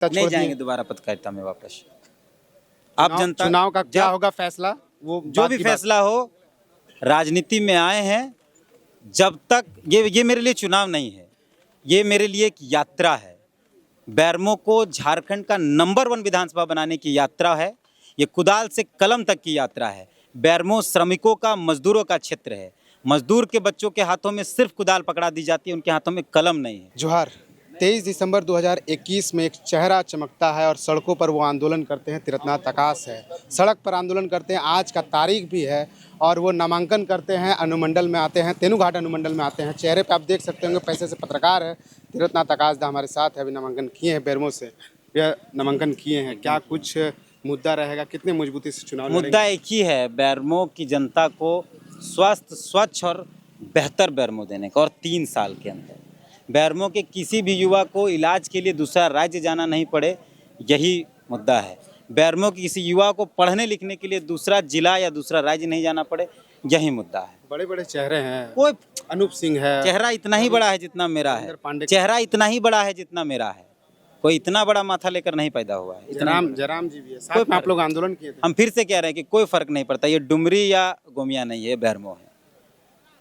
नहीं जाएंगे दोबारा पत्रकारिता में वापस। आप जनता चुनाव का क्या होगा फैसला, वो जो बात भी की बात। फैसला हो, राजनीति में आए हैं जब तक ये मेरे लिए चुनाव नहीं है, ये मेरे लिए एक यात्रा है। बेरमो को झारखंड का नंबर 1 विधानसभा बनाने की यात्रा है। ये कुदाल से कलम तक की यात्रा है। बेरमो श्रमिकों का, मजदूरों का क्षेत्र है। मजदूर के बच्चों के हाथों में सिर्फ कुदाल पकड़ा दी जाती है, उनके हाथों में कलम नहीं है। जोहार। 23 दिसंबर 2021 में एक चेहरा चमकता है और सड़कों पर वो आंदोलन करते हैं। तीरथनाथ आकाश है, सड़क पर आंदोलन करते हैं। आज का तारीख भी है और वो नामांकन करते हैं, अनुमंडल में आते हैं, तेनुघाट अनुमंडल में आते हैं। चेहरे पे आप देख सकते होंगे, पैसे से पत्रकार है। तीरथनाथ आकाश दा हमारे साथ है, अभी नामांकन किए हैं बेरमो से। यह नामांकन किए हैं, क्या कुछ मुद्दा रहेगा, कितने मजबूती से चुनाव मुद्दा एक ही है, बेरमो की जनता को स्वस्थ, स्वच्छ और बेहतर बेरमो देने का, और 3 साल के अंदर बेरमो के किसी भी युवा को इलाज के लिए दूसरा राज्य जाना नहीं पड़े, यही मुद्दा है। बेरमो के किसी युवा को पढ़ने लिखने के लिए दूसरा जिला या दूसरा राज्य नहीं जाना पड़े, यही मुद्दा है। बड़े बड़े चेहरे हैं, कोई अनूप सिंह है, चेहरा इतना ही बड़ा है जितना मेरा है, चेहरा इतना ही बड़ा है जितना मेरा है। कोई इतना बड़ा माथा लेकर नहीं पैदा हुआ है। जयराम जी भी है साथ में, आप लोग आंदोलन किए थे। हम फिर से कह रहे हैं कि कोई फर्क नहीं पड़ता, ये डुमरी या गोमिया नहीं है, बेरमो है।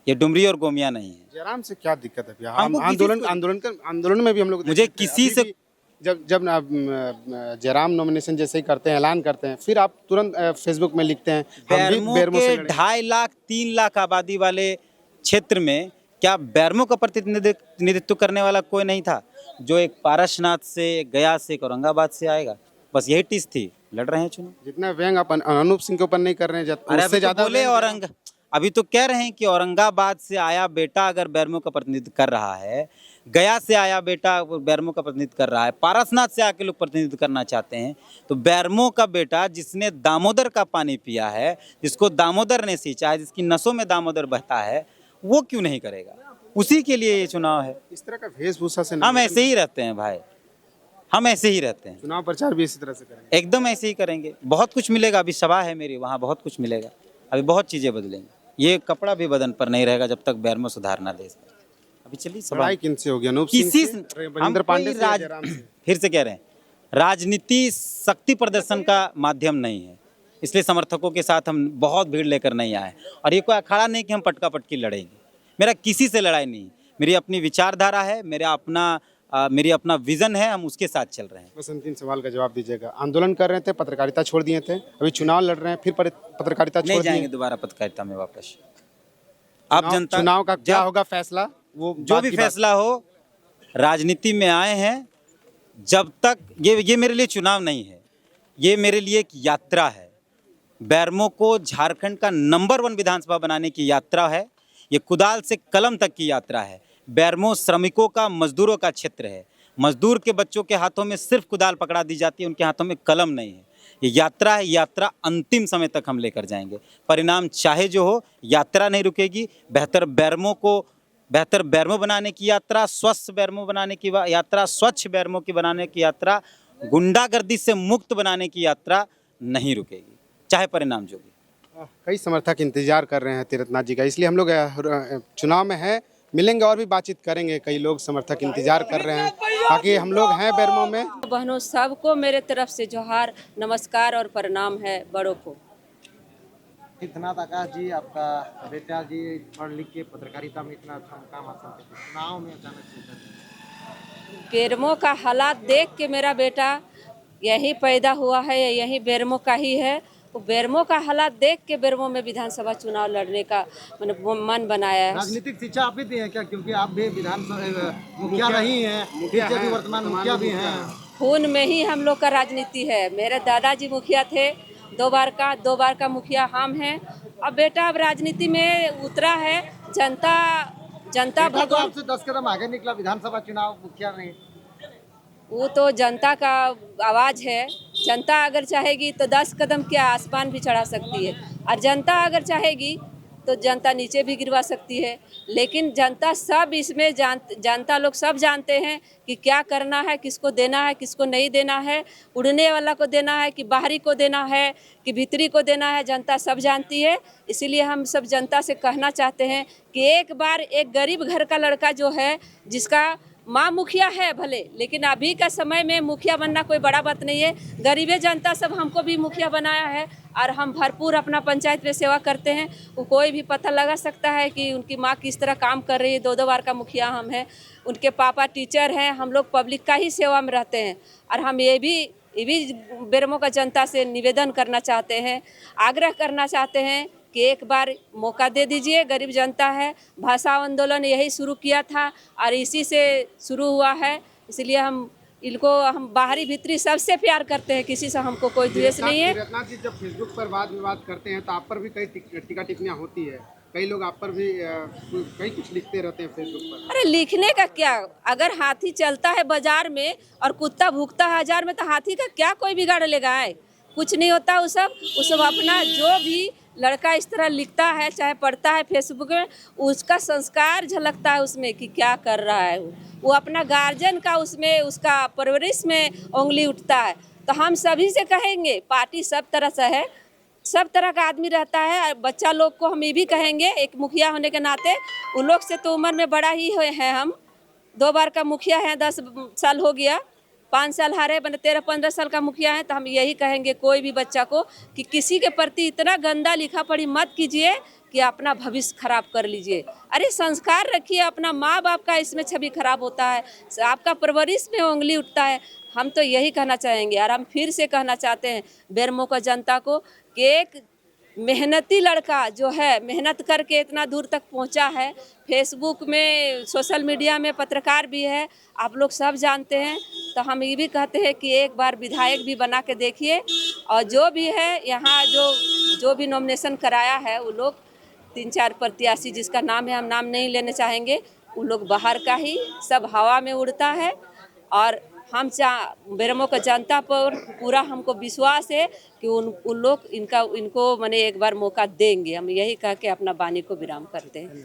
ये डुमरी और गोमिया नहीं है। जयराम से क्या दिक्कत है भैया? हमको आंदोलन में भी हम लोग मुझे देखे थे। किसी अभी से भी जब जयराम नॉमिनेशन जैसे ही करते हैं, ऐलान करते हैं, फिर आप तुरंत फेसबुक में लिखते हैं हम भी बेरमो के से लड़ेंगे। 2.5 लाख 3 लाख आबादी वाले क्षेत्र में क्या बेरमो का प्रतिनिधित्व करने वाला कोई नहीं था? जो एक पारसनाथ से, गया से, एक औरंगाबाद से आएगा, बस यही टीस थी। लड़ रहे हैं चुनाव। जितना व्यंग अपन अनूप सिंह के ऊपर नहीं कर रहे हैं, अरे उससे ज्यादा बोले अभी तो कह रहे हैं कि औरंगाबाद से आया बेटा अगर बेरमो का प्रतिनिधित्व कर रहा है, गया से आया बेटा बेरमो का प्रतिनिधित्व कर रहा है, पारसनाथ से आके लोग प्रतिनिधित्व करना चाहते हैं, तो बेरमो का बेटा जिसने दामोदर का पानी पिया है, जिसको दामोदर ने सींचा है, जिसकी नसों में दामोदर बहता है, वो क्यों नहीं करेगा? उसी के लिए ये चुनाव है। इस तरह का वेशभूषा से हम ऐसे ही रहते हैं भाई, हम ऐसे ही रहते हैं। चुनाव प्रचार भी इसी तरह से करेंगे। एकदम ऐसे ही करेंगे। बहुत कुछ मिलेगा। अभी सभा है मेरी, वहाँ बहुत कुछ मिलेगा। अभी बहुत चीज़ें बदलेंगी। ये कपड़ा भी बदन पर नहीं रहेगा जब तक बेरमो सुधार ना दे। अभी चलिए सभा। लड़ाई किनसे होगी? अनूप सिंह किसी से, हम राजेंद्र पांडे से, जयराम से? फिर से कह रहे हैं, राजनीति शक्ति प्रदर्शन का माध्यम नहीं है, इसलिए समर्थकों के साथ हम बहुत भीड़ लेकर नहीं आए। और ये कोई अखाड़ा नहीं कि हम पटका पटकी लड़ेंगे। मेरा किसी से लड़ाई नहीं, मेरी अपनी विचारधारा है, मेरी अपना विजन है, हम उसके साथ चल रहे हैं। बस अंतिम सवाल का जवाब दीजिएगा। आंदोलन कर रहे थे, पत्रकारिता छोड़ दिए थे, अभी चुनाव लड़ रहे हैं, फिर पत्रकारिता नहीं छोड़ जाएंगे दिए। दोबारा पत्रकारिता में वापस। आप जनता चुनाव का क्या होगा फैसला, वो जो बात भी की बात। फैसला हो, राजनीति में आए हैं जब तक ये मेरे लिए चुनाव नहीं है, ये मेरे लिए एक यात्रा है। बेरमो को झारखंड का नंबर 1 विधानसभा बनाने की यात्रा है। ये कुदाल से कलम तक की यात्रा है। बेरमो श्रमिकों का, मजदूरों का क्षेत्र है। मजदूर के बच्चों के हाथों में सिर्फ कुदाल पकड़ा दी जाती है, उनके हाथों में कलम नहीं है। ये यात्रा है, यात्रा अंतिम समय तक हम लेकर जाएंगे। परिणाम चाहे जो हो, यात्रा नहीं रुकेगी। बेहतर बेरमो बनाने की यात्रा, स्वस्थ बेरमो बनाने की यात्रा, स्वच्छ बेरमो की बनाने की यात्रा, गुंडागर्दी से मुक्त बनाने की यात्रा नहीं रुकेगी, चाहे परिणाम जो भी। कई समर्थक इंतजार कर रहे हैं तीरथनाथ जी का, इसलिए हम लोग चुनाव में हैं, मिलेंगे और भी बातचीत करेंगे। कई लोग समर्थक इंतजार कर रहे हैं, बाकी हम लोग हैं बेरमो में। बहनों सबको मेरे तरफ से जोहार, नमस्कार और प्रणाम है बड़ों को। तीरथनाथ आकाश जी, आपका बेटा जी पढ़ लिख के पत्रकारिता में इतना अच्छा काम हासिल करते, चुनाव में अचानक से बेरमो का हालात देख के मेरा बेटा यही पैदा हुआ है, यही बेरमो का ही है। वो बेरमो का हालात देख के बेरमो में विधानसभा चुनाव लड़ने का मन बनाया है। राजनीतिक शिक्षा आप भी दी हैं क्या? क्योंकि आप भी विधानसभा मुखिया रही हैं, फिर भी वर्तमान मुखिया भी हैं। खून में ही हम लोग का राजनीति है। मेरे दादाजी मुखिया थे, 2 बार का मुखिया हम हैं। अब बेटा अब राजनीति में उतरा है। जनता तो आपसे 10 कदम आगे निकला, विधानसभा चुनाव मुखिया नहीं। वो तो जनता का आवाज़ है। जनता अगर चाहेगी तो 10 कदम क्या आसमान भी चढ़ा सकती है, और जनता अगर चाहेगी तो जनता नीचे भी गिरवा सकती है। लेकिन जनता सब इसमें जनता लोग सब जानते हैं कि क्या करना है, किसको देना है, किसको नहीं देना है, उड़ने वाला को देना है कि बाहरी को देना है कि भीतरी को देना है, जनता सब जानती है। इसीलिए हम सब जनता से कहना चाहते हैं कि एक बार एक गरीब घर का लड़का जो है, जिसका माँ मुखिया है भले, लेकिन अभी का समय में मुखिया बनना कोई बड़ा बात नहीं है। गरीबे जनता सब हमको भी मुखिया बनाया है और हम भरपूर अपना पंचायत में सेवा करते हैं। वो कोई भी पता लगा सकता है कि उनकी माँ किस तरह काम कर रही है। 2-2 बार का मुखिया हम हैं, उनके पापा टीचर हैं। हम लोग पब्लिक का ही सेवा में रहते हैं और हम ये भी बेरमो का जनता से निवेदन करना चाहते हैं, आग्रह करना चाहते हैं कि एक बार मौका दे दीजिए। गरीब जनता है, भाषा आंदोलन यही शुरू किया था और इसी से शुरू हुआ है। इसलिए हम बाहरी भीतरी सबसे प्यार करते हैं, किसी से हमको कोई द्वेष नहीं है। रत्ना जी, जब फेसबुक पर वाद विवाद करते हैं तो आप पर भी कई टीका टिप्पणियां होती है, कई लोग आप पर भी कई कुछ लिखते रहते हैं फेसबुक पर। अरे लिखने का क्या, अगर हाथी चलता है बाजार में और कुत्ता भूखता है हजार में, तो हाथी का क्या कोई बिगाड़ लेगा है? कुछ नहीं होता। वो सब अपना जो भी लड़का इस तरह लिखता है, चाहे पढ़ता है फेसबुक में, उसका संस्कार झलकता है उसमें कि क्या कर रहा है। वो अपना गार्जियन का उसमें उसका परवरिश में उंगली उठता है। तो हम सभी से कहेंगे, पार्टी सब तरह से है, सब तरह का आदमी रहता है। बच्चा लोग को हम ये भी कहेंगे, एक मुखिया होने के नाते, उन लोग से तो उम्र में बड़ा ही हैं हम। 2 बार का मुखिया हैं, 10 साल हो गया, 5 साल हारे बने, 13-15 साल का मुखिया है। तो हम यही कहेंगे कोई भी बच्चा को कि किसी के प्रति इतना गंदा लिखा पढ़ी मत कीजिए कि अपना भविष्य खराब कर लीजिए। अरे संस्कार रखिए, अपना माँ बाप का इसमें छवि खराब होता है, आपका परवरिश में उंगली उठता है। हम तो यही कहना चाहेंगे और हम फिर से कहना चाहते हैं बेरमो का जनता को कि एक मेहनती लड़का जो है, मेहनत करके इतना दूर तक पहुंचा है, फेसबुक में, सोशल मीडिया में पत्रकार भी है, आप लोग सब जानते हैं। तो हम ये भी कहते हैं कि एक बार विधायक भी बना के देखिए। और जो भी है यहाँ जो भी नॉमिनेशन कराया है, वो लोग 3-4 प्रत्याशी जिसका नाम है, हम नाम नहीं लेने चाहेंगे, वो लोग बाहर का ही, सब हवा में उड़ता है। और हम बेरमो का जनता पर पूरा हमको विश्वास है कि उन लोग इनको माने एक बार मौका देंगे। हम यही कह के अपना वाणी को विराम करते हैं।